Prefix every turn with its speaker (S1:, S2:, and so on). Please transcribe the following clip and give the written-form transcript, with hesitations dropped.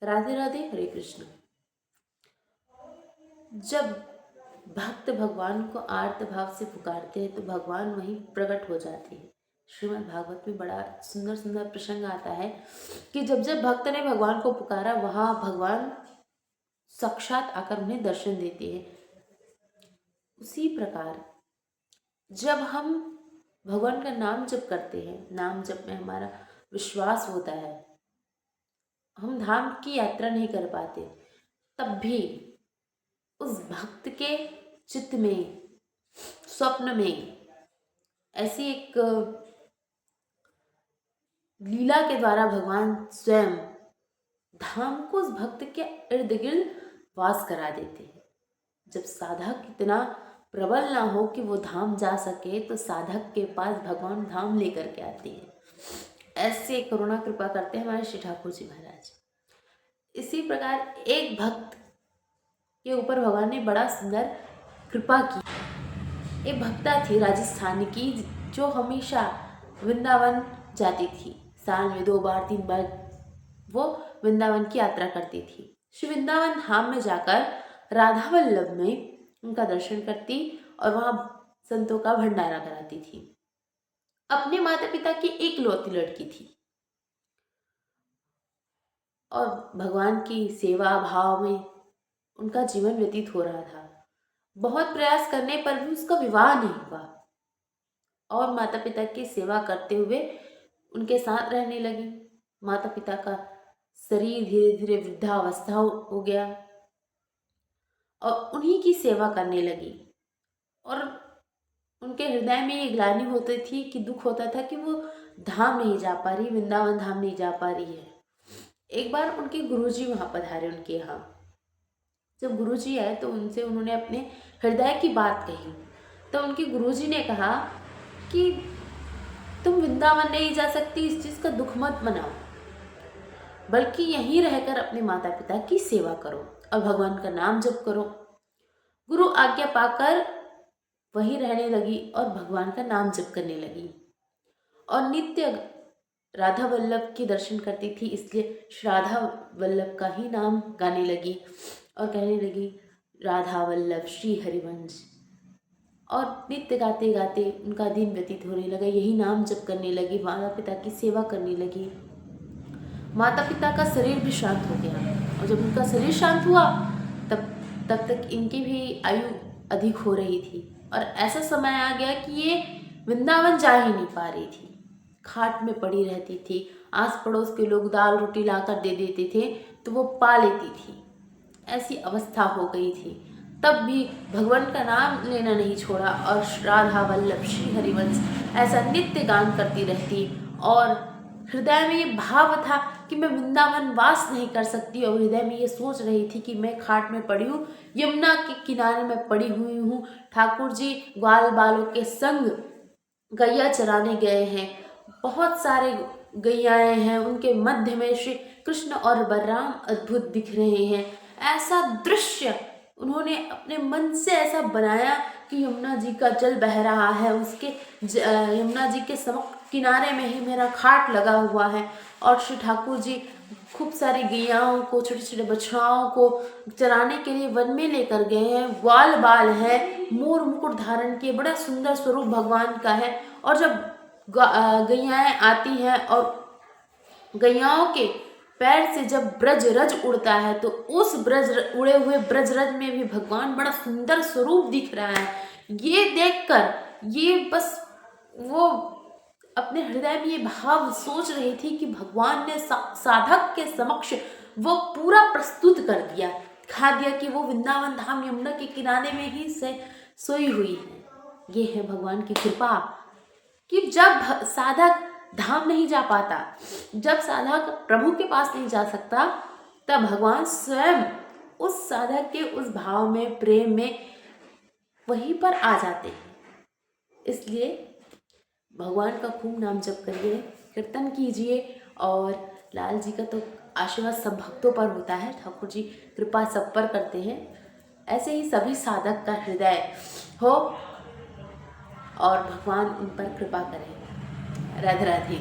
S1: राधे राधे, हरे कृष्ण। जब भक्त भगवान को आर्त भाव से पुकारते हैं तो भगवान वहीं प्रकट हो जाते हैं। श्रीमद् भागवत में बड़ा सुंदर सुंदर प्रसंग आता है कि जब जब भक्त ने भगवान को पुकारा वहाँ भगवान साक्षात आकर उन्हें दर्शन देते हैं। उसी प्रकार जब हम भगवान का नाम जप करते हैं, नाम जप में हमारा विश्वास होता है, हम धाम की यात्रा नहीं कर पाते, तब भी उस भक्त के चित्त में, स्वप्न में ऐसी एक लीला के द्वारा भगवान स्वयं धाम को उस भक्त के इर्द गिर्द वास करा देते हैं। जब साधक इतना प्रबल ना हो कि वो धाम जा सके तो साधक के पास भगवान धाम लेकर के आते हैं। ऐसे करुणा कृपा करते हैं हमारे श्री ठाकुर जी महाराज। इसी प्रकार एक भक्त के ऊपर भगवान ने बड़ा सुंदर कृपा की। एक भक्ता थी राजस्थान की जो हमेशा वृंदावन जाती थी। साल में 2 बार 3 बार वो वृंदावन की यात्रा करती थी। श्री वृंदावन धाम में जाकर राधा वल्लभ में उनका दर्शन करती और वहाँ संतों का भंडारा कराती थी। अपने माता पिता की एकलौती लड़की थी और भगवान की सेवा भाव में उनका जीवन व्यतीत हो रहा था। बहुत प्रयास करने पर भी उसका विवाह नहीं हुआ और माता पिता की सेवा करते हुए उनके साथ रहने लगी। माता पिता का शरीर धीरे धीरे वृद्धावस्था हो गया और उन्हीं की सेवा करने लगी और उनके हृदय में ये ग्लानि होती थी कि दुख होता था कि वो धाम नहीं जा पा रही, वृंदावन धाम नहीं जा पा रही है। एक बार उनके गुरुजी वहाँ पधारे उनके यहाँ। जब गुरुजी आए तो उनसे उन्होंने अपने हृदय की बात कही। तो उनके गुरुजी ने कहा कि तुम वृंदावन नहीं जा सकती, इस चीज़ का दुख मत मनाओ, बल्कि यहीं रहकर अपने माता पिता की सेवा करो और भगवान का नाम जप करो। गुरु आज्ञा पाकर वहीं रहने लगी और भगवान का नाम जप करने लगी और नित्य राधा वल्लभ के दर्शन करती थी, इसलिए राधा वल्लभ का ही नाम गाने लगी और कहने लगी राधा वल्लभ श्री हरिवंश। और नित्य गाते गाते उनका दिन व्यतीत होने लगा, यही नाम जप करने लगी, माता पिता की सेवा करने लगी। माता पिता का शरीर भी शांत हो गया और जब उनका शरीर शांत हुआ तब तक इनकी भी आयु अधिक हो रही थी और ऐसा समय आ गया कि ये वृंदावन जा ही नहीं पा रही थी, खाट में पड़ी रहती थी। आस पड़ोस के लोग दाल रोटी लाकर दे देते थे तो वो पा लेती थी, ऐसी अवस्था हो गई थी। तब भी भगवान का नाम लेना नहीं छोड़ा और राधा वल्लभ श्री हरिवंश ऐसा नित्य गान करती रहती और हृदय में ये भाव था कि मैं वृंदावन वास नहीं कर सकती और हृदय में ये सोच रही थी कि मैं खाट में पड़ी हूँ, यमुना के किनारे में पड़ी हुई हूँ, ठाकुर जी ग्वाल बालों के संग गैया चराने गए हैं, बहुत सारे गैयाएं हैं, उनके मध्य में श्री कृष्ण और बलराम अद्भुत दिख रहे हैं। ऐसा दृश्य उन्होंने अपने मन से ऐसा बनाया कि यमुना जी का जल बह रहा है, उसके यमुना जी के किनारे में ही मेरा खाट लगा हुआ है और श्री ठाकुर जी खूब सारी गैयाओं को, छोटे छोटे बछड़ाओं को चराने के लिए वन में लेकर गए हैं। ग्वाल बाल है, मोर मुकुट धारण किए, बड़ा सुंदर स्वरूप भगवान का है। और जब गैयाएं आती हैं और गैयाओं के पैर से जब ब्रज रज उड़ता है तो उस उड़े हुए ब्रज रज में भी भगवान बड़ा सुंदर स्वरूप दिख रहा है। ये देखकर ये बस वो अपने हृदय में ये भाव सोच रही थी कि भगवान ने साधक के समक्ष वो पूरा प्रस्तुत कर दिया, दिखा दिया कि वो वृंदावन धाम यमुना के किनारे में ही से सोई हुई है। ये है भगवान की कृपा कि जब साधक धाम नहीं जा पाता, जब साधक प्रभु के पास नहीं जा सकता, तब भगवान स्वयं उस साधक के उस भाव में, प्रेम में वहीं पर आ जाते हैं। इसलिए भगवान का खूब नाम जप करिए, कीर्तन कीजिए और लाल जी का तो आशीर्वाद सब भक्तों पर होता है, ठाकुर जी कृपा सब पर करते हैं। ऐसे ही सभी साधक का हृदय हो और भगवान उन पर कृपा करें। राधे राधे।